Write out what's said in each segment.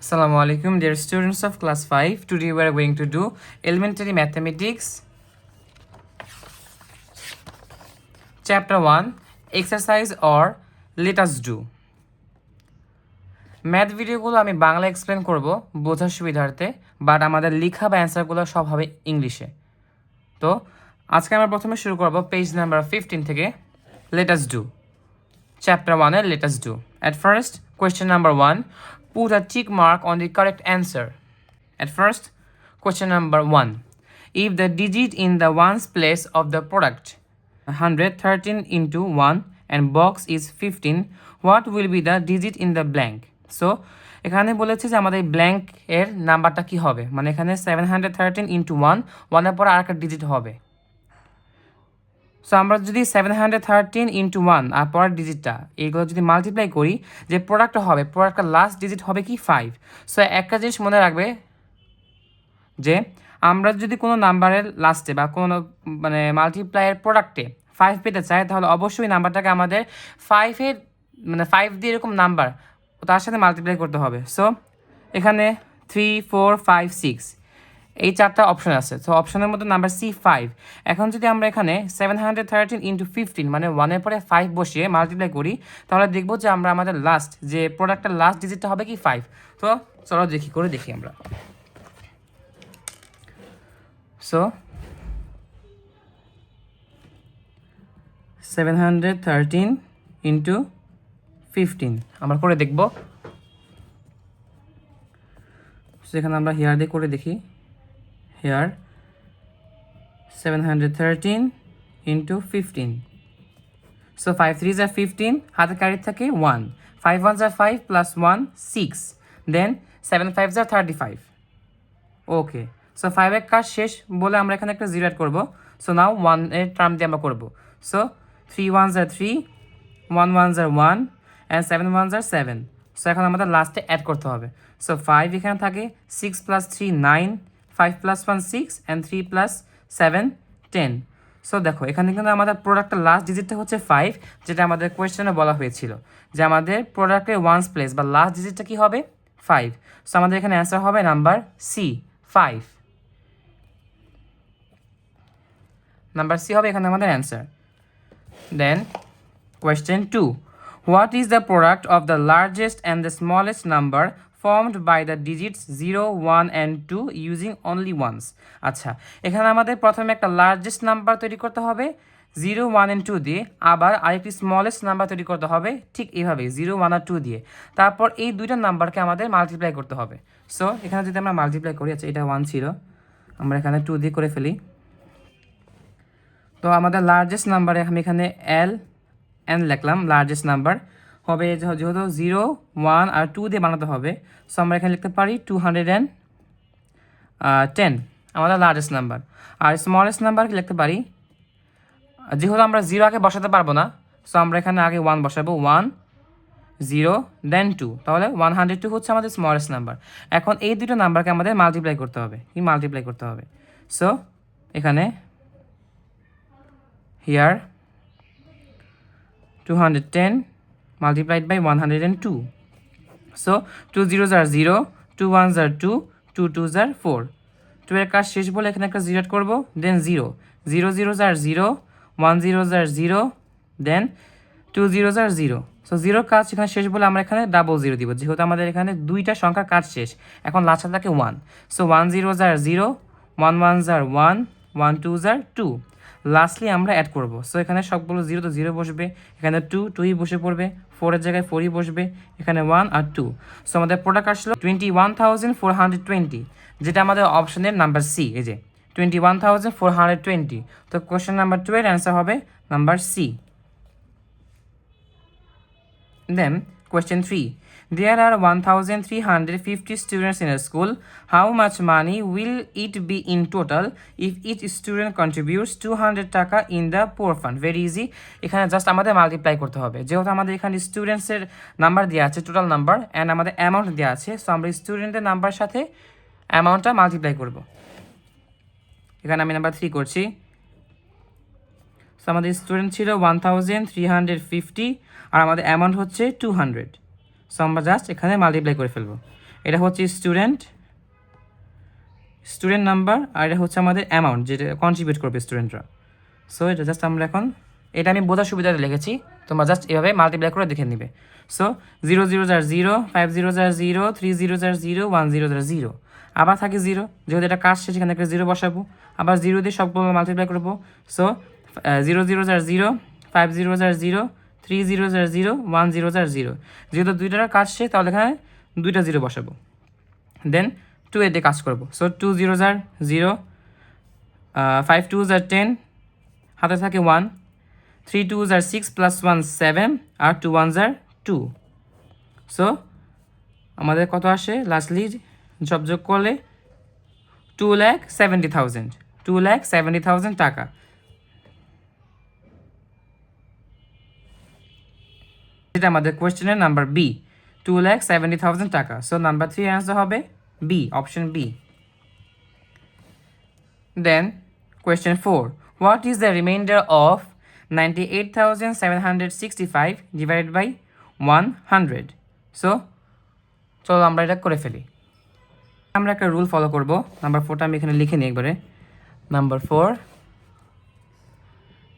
Assalamu alaikum, dear students of class 5. Today we are going to do elementary mathematics chapter 1 exercise or let us do. Math ভিডিওগুলো আমি Bangla explain করব বোঝার সুবিধার্থে, but আমাদের লেখা বা অ্যান্সারগুলো সব হবে ইংলিশে। তো আজকে আমরা প্রথমে শুরু করব পেজ নাম্বার 15 থেকে। let us do chapter 1 এর let us do. At first, question number 1, put a tick mark on the correct answer. At first, question number 1, if the digit in the ones place of the product 113 into 1 and box is 15, what will be the digit in the blank? So এখানে বলেছে যে আমাদের blank এর নাম্বারটা কি হবে, মানে এখানে 713 into 1, 1 এর পর আরেকটা ডিজিট হবে। সো আমরা যদি 713 into 1 আর পরের ডিজিটটা এইগুলো যদি মাল্টিপ্লাই করি, যে প্রোডাক্টটা হবে, প্রোডাক্টটা লাস্ট ডিজিট হবে কি 5। সো একটা জিনিস মনে রাখবে যে আমরা যদি কোনো নাম্বারের লাস্টে বা কোনো মানে মাল্টিপ্লাইয়ের প্রোডাক্টে 5 পেতে চাই, তাহলে অবশ্যই নাম্বারটাকে আমাদের 5 দিয়ে এরকম নাম্বার তার সাথে মাল্টিপ্লাই করতে হবে। সো এখানে 3, 4, 5, 6 এই চারটা অপশন আছে। সো অপশনের মধ্যে নাম্বার সি 5। এখন যদি আমরা এখানে 713 into 15 মানে 1-এর পরে 5 বসিয়ে মাল্টিপ্লাই করি, তাহলে দেখবো যে আমরা আমাদের লাস্ট যে প্রোডাক্টের লাস্ট ডিজিটটা হবে কি 5। তো চলো দেখি আমরা। সো 713 into 15 আমরা করে দেখব। সেখানে আমরা হেয়ার দিয়ে করে দেখি। Hair 713 into 15, so 5 3s are 15, হাতে ক্যারি থাকে 1, 5 1s are 5 plus 1 6, then 7 5s are 35। Okay, so 5 এর কাজ শেষ বলে আমরা এখানে একটা 0 অ্যাড করব। সো নাও 1 এর টার্ম দিয়ে আমরা করব। So 3 1s are 3, 1 1s are 1 and 7 1s are 7। So এখন আমাদের লাস্টে অ্যাড করতে হবে। সো 5 এখানে থাকে, 6 plus 3 9, 5 plus 1 6 and 3 plus 7 10। So দেখো এখানে কিন্তু আমাদের প্রোডাক্টের লাস্ট ডিজিটটা হচ্ছে 5, যেটা আমাদের কোয়েশ্চেনে বলা হয়েছিল যে আমাদের প্রোডাক্টের ওয়ান্স প্লেস বা লাস্ট ডিজিটটা কি হবে 5। সো আমাদের এখানে অ্যান্সার হবে নাম্বার সি 5। নাম্বার সি হবে এখানে আমাদের answer. Then question 2, what is the product of the largest and the smallest number formed by the digits 0 1 and 2 using only ones? আচ্ছা, এখানে আমাদের প্রথমে একটা লার্জেস্ট নাম্বার তৈরি করতে হবে 0 1 and 2 দিয়ে, আবার আরেকটি স্মলেস্ট নাম্বার তৈরি করতে হবে ঠিক এইভাবে 0 1 আর 2 দিয়ে। তারপর এই দুইটা নাম্বারকে আমাদের মাল্টিপ্লাই করতে হবে। সো এখানে যদি আমরা মাল্টিপ্লাই করি, আচ্ছা এটা 1 ছিল, আমরা এখানে 2 দিয়ে করে ফেলি। তো আমাদের লার্জেস্ট নাম্বারে আমি এখানে এন লিখলাম, লার্জেস্ট নাম্বার হবে যেহেতু 0 1 আর 2 দিয়ে বানাতে হবে। সো আমরা এখানে লিখতে পারি 210 আমাদের লার্জেস্ট নাম্বার। আর স্মলেস্ট নাম্বার লিখতে পারি, যেহেতু আমরা 0 আগে বসাতে পারবো না, সো আমরা এখানে আগে 1 বসাবো, 1 0 দেন 2, তাহলে 102 হচ্ছে আমাদের স্মলেস্ট নাম্বার। এখন এই দুটো নাম্বারকে আমাদের মাল্টিপ্লাই করতে হবে। সো এখানে here 210 multiplied by 102. So 2 zeros are 0, 2 ones are 2, 2 twos are 4। 2 এর কাজ শেষ বলে এখানে একটা 0 অ্যাড করব, then 0 0 zeros are 0, 1 zeros are 0, then 2 zeros are 0। So 0 কাজ এখানে শেষ বলে আমরা এখানে ডাবল 0 দিব, যেহেতু আমাদের এখানে দুইটা সংখ্যার কাজ শেষ। এখন লাস্টে থাকে 1। So 1 zeros are 0, 1 ones are 1, 1 twos are 2। Lastly আমরা অ্যাড করব। সো এখানে সবগুলো 0 তো 0 বসবে, এখানে 2ই বসে পড়বে, 4-এর জায়গায় 4ই বসবে, এখানে 1 আর 2। সো আমাদের প্রোডাক্ট আসলো 21,420, যেটা আমাদের অপশনের নাম্বার সি। এই যে 21,420। তো কোয়েশ্চেন নাম্বার 2 এর অ্যান্সার হবে number C. Then question 3, there are 1,350 students in a school. How much money will it be in total if each student contributes 200 টাকা in the poor fund? Very easy, এখানে just আমাদের multiply করতে হবে। যেহেতু আমাদের এখানে স্টুডেন্টসের number দেওয়া আছে, টোটাল নাম্বার, অ্যান্ড আমাদের অ্যামাউন্ট দেওয়া আছে, সো আমরা স্টুডেন্টের নাম্বার সাথে অ্যামাউন্টটা মাল্টিপ্লাই করব। এখানে আমি নাম্বার 3 করছি। সো আমাদের স্টুডেন্ট ছিল 1,350 আর আমাদের অ্যামাউন্ট হচ্ছে 200। সো আমরা জাস্ট এখানে মাল্টিপ্লাই করে ফেলবো। এটা হচ্ছে স্টুডেন্ট নাম্বার, আর এটা হচ্ছে আমাদের অ্যামাউন্ট যেটা কন্ট্রিবিউট করবে স্টুডেন্টরা। সো এটা জাস্ট আমরা এখন এটা আমি বোঝার সুবিধাটা লিখেছি, তোমরা জাস্ট এভাবে মাল্টিপ্লাই করে দেখে নিবে। সো 0 0 0, 5 0 0, 3 0 0, 1 0 0, আবার থাকে 0, যেহেতু এটা কাজ সেখানে একটা 0 বসাবো, আবার 0 দিয়ে সবগুলো মাল্টিপ্লাই করবো। সো 0 0 0, 5 0 0, 3 0 0, 1 0 0, যেহেতু দুইটার কাজ সে তাহলে এখানে দুইটা 0 বসাবো। দেন 2 এ দিয়ে কাজ করবো। সো 2 0 0, 5 2 10, হাতে থাকে 1, 3 2 6 + 1 7, আর 2 1 2। সো আমাদের কত আসে লাস্টলি সব যোগ করলে 2,70,000 টাকা। এটা আমাদের কোয়েশ্চেনের নাম্বার বি, 2,70,000 টাকা। সো নাম্বার 3 অ্যান্সার হবে B, option B. Then question 4, what is the reminder of 98,765 divided by 100? So চলো আমরা এটা করে ফেলি। আমরা একটা রুল ফলো করব। নাম্বার 4টা আমি এখানে লিখে নিই একবারে। Number 4,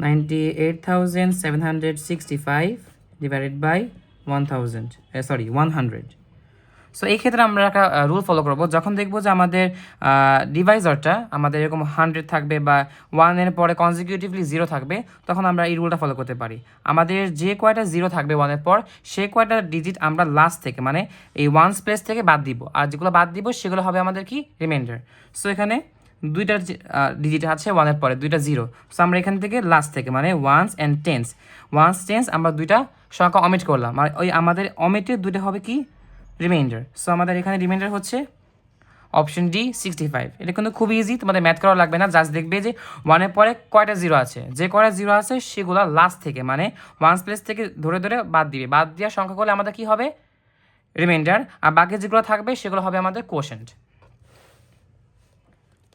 98,765 divided by 100। সো এই ক্ষেত্রে আমরা একটা রুল ফলো করব। যখন দেখবো যে আমাদের ডিভাইজারটা আমাদের এরকম 100 থাকবে বা 1-এর পরে কনজিকিউটিভলি 0 থাকবে, তখন আমরা এই রুলটা ফলো করতে পারি। আমাদের যে কয়টা 0 থাকবে 1-এর পর, সে কয়টা ডিজিট আমরা লাস্ট থেকে মানে এই ওয়ান্স প্লেস থেকে বাদ দিব, আর যেগুলো বাদ দিব সেগুলো হবে আমাদের কি রিমাইন্ডার। সো এখানে দুইটা ডিজিট আছে 1-এর পরে, দুইটা 0। সো আমরা এখান থেকে লাস্ট থেকে মানে ওয়ান্স অ্যান্ড টেন্স আমরা দুইটা সংখ্যা অমিট করলাম, আর ওই আমাদের অমিটের দুইটা হবে কি রিমাইন্ডার। সো আমাদের এখানে রিমাইন্ডার হচ্ছে অপশন ডি 65। এটা কিন্তু খুব ইজি, তোমাদের ম্যাথ করা লাগবে না, জাস্ট দেখবে যে 1-এর পরে কয়টা 0 আছে, যে কয়টা 0 আছে সেগুলো লাস্ট থেকে মানে ওয়ান্স প্লেস থেকে ধরে ধরে বাদ দিবে, বাদ দেওয়ার সংখ্যা করলে আমাদের কি হবে রিমাইন্ডার, আর বাকি যেগুলো থাকবে সেগুলো হবে আমাদের quotient.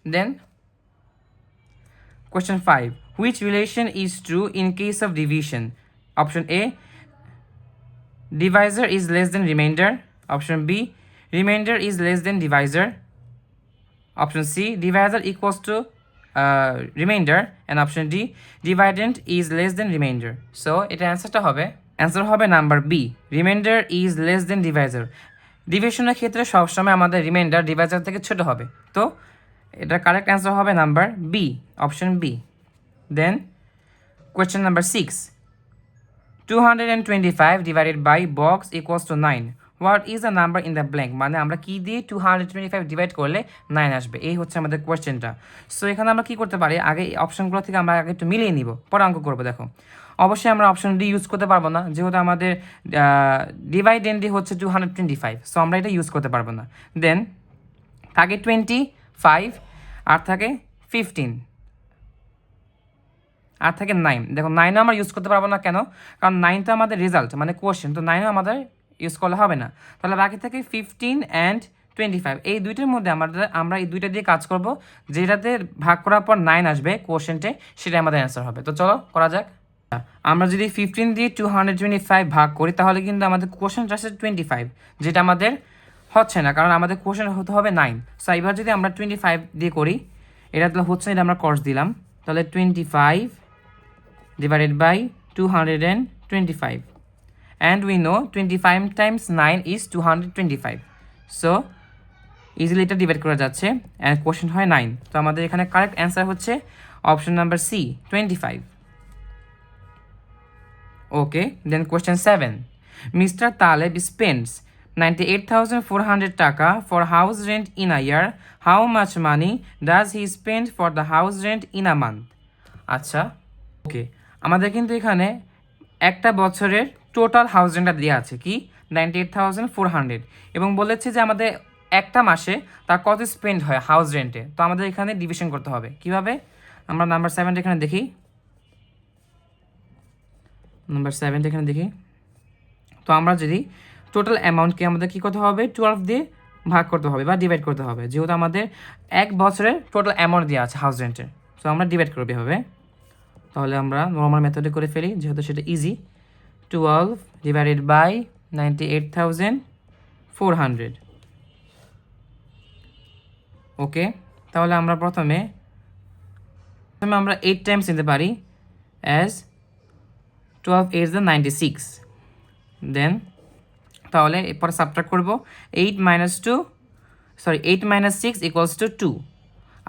Then question 5, which relation is true in case of division? Option A, divisor is less than remainder. Option B, remainder is less than divisor. Option C, divisor equals to remainder. And option D, dividend is less than remainder. So এটা answer হবে number B, remainder is less than divisor. ডিভিশনের ক্ষেত্রে সবসময় আমাদের reminder Deviser থেকে ছোট হবে, তো এটা কারেক্ট অ্যান্সার হবে number B, option B. Then question number 6, 225 divided by box equals to 9. What is the number in the blank? মানে আমরা কি দিয়ে 225 ডিভাইড করলে 9 আসবে, এই হচ্ছে আমাদের কোয়েশ্চেনটা। সো এখানে আমরা কি করতে পারি, আগে এই অপশনগুলো থেকে আমরা আগে একটু মিলিয়ে নিব, পরে অঙ্ক করবো। দেখো অবশ্যই আমরা অপশন ডি ইউজ করতে পারবো না, যেহেতু আমাদের ডিভাইডেন্ডি হচ্ছে 225। সো আমরা এটা ইউজ করতে পারবো না। দেন থাকে 25 আর থাকে 15 আর থাকে 9। দেখো 9ও আমরা ইউজ করতে পারবো না, কেন? কারণ 9 তো আমাদের রেজাল্ট মানে কোশ্চেন, তো 9ও আমাদের ইউজ করলে হবে না। তাহলে বাকি থাকে 15 অ্যান্ড 25। এই দুইটার মধ্যে আমরা এই দুইটা দিয়ে কাজ করব, যেটাতে ভাগ করার পর 9 আসবে কোশ্চেনটে, সেটা আমাদের অ্যান্সার হবে। তো চলো করা যাক। আমরা যদি 15 দিয়ে 225 ভাগ করি তাহলে কিন্তু আমাদের কোশ্চেনটা আসছে 25, যেটা আমাদের হচ্ছে না, কারণ আমাদের কোশ্চেন হতে হবে 9। সো এবার যদি আমরা 25 দিয়ে করি, এটা তাহলে হচ্ছে না, এটা আমরা কস দিলাম, তাহলে 25 divided by 225, and we know 25 times 9 is 225. So easily এটা ডিভাইড করা যাচ্ছে, and কোশ্চেন হয় 9। তো আমাদের এখানে কারেক্ট অ্যান্সার হচ্ছে অপশন নাম্বার সি, 25। ওকে, দেন কোয়েশ্চেন 7, মিস্টার তালেব spends 98,400 টাকা for house rent in a year. How much money does he spend for the house rent in a month? আচ্ছা, ওকে, আমাদের কিন্তু এখানে একটা বছরের টোটাল হাউস রেন্টটা দেওয়া আছে কি 98,400, এবং বলেছে যে আমাদের একটা মাসে তার কত স্পেন্ড হয় হাউস রেন্টে। তো আমাদের এখানে ডিভিশন করতে হবে কিভাবে, আমরা নাম্বার 7 এখানে দেখি। তো আমরা যদি টোটাল অ্যামাউন্টকে আমাদের কী করতে হবে 12 দিয়ে ভাগ করতে হবে বা ডিভাইড করতে হবে, যেহেতু আমাদের এক বছরের টোটাল অ্যামাউন্ট দেওয়া আছে হাউস রেন্টের। সো আমরা ডিভাইড করবে হবে, তাহলে আমরা নর্মাল মেথডে করে ফেলি যেহেতু সেটা ইজি। 12 ডিভাইডেড বাই 98,400, ওকে, তাহলে আমরা প্রথমে আমরা 8 টাইমস নিতে পারি অ্যাজ 12 8 দ্য 96, দেন তাহলে এরপরে সাবট্রাক্ট করব 8 - 6 ইকুয়ালস টু 2,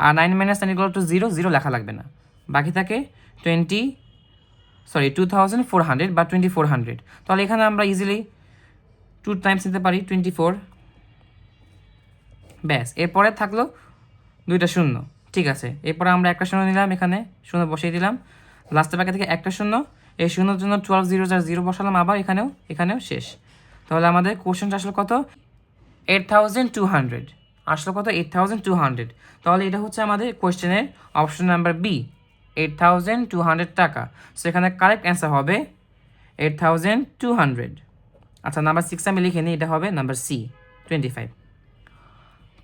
আর 9 - 9 ইকুয়াল টু 0, 0 লেখা লাগবে না, বাকি থাকে 2400 বা 2400। তাহলে এখানে আমরা ইজিলি 2 টাইমস নিতে পারি 24, ব্যাস। এরপরে থাকলো দুইটা শূন্য, ঠিক আছে। এরপরে আমরা একটা শূন্য নিলাম, এখানে শূন্য বসিয়ে দিলাম, লাস্টের বাকি থেকে একটা শূন্য, এই শূন্যর জন্য 12 0 0 বসালাম, আবার এখানেও শেষ। তাহলে আমাদের কোশ্চেনটা আসলে কত, 8200 আসলে কত, 8200। তাহলে এটা হচ্ছে আমাদের কোশ্চেনের অপশন নাম্বার বি, 8200 টাকা। সেখানে কারেক্ট অ্যান্সার হবে 8200। আচ্ছা, নাম্বার 6 আমি লিখে নিই, এটা হবে নাম্বার সি, 25।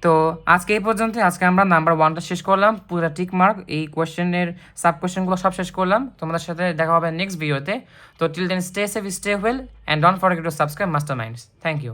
তো আজকে এই পর্যন্ত। আজকে আমরা নাম্বার 1টা শেষ করলাম, পুরো টিক মার্ক, এই কোয়েশ্চেনের সাব কোয়েশ্চেনগুলো সব শেষ করলাম। তোমাদের সাথে দেখা হবে নেক্সট ভিডিওতে। তো till then stay safe, stay well, and don't forget to subscribe Masterminds. Thank you.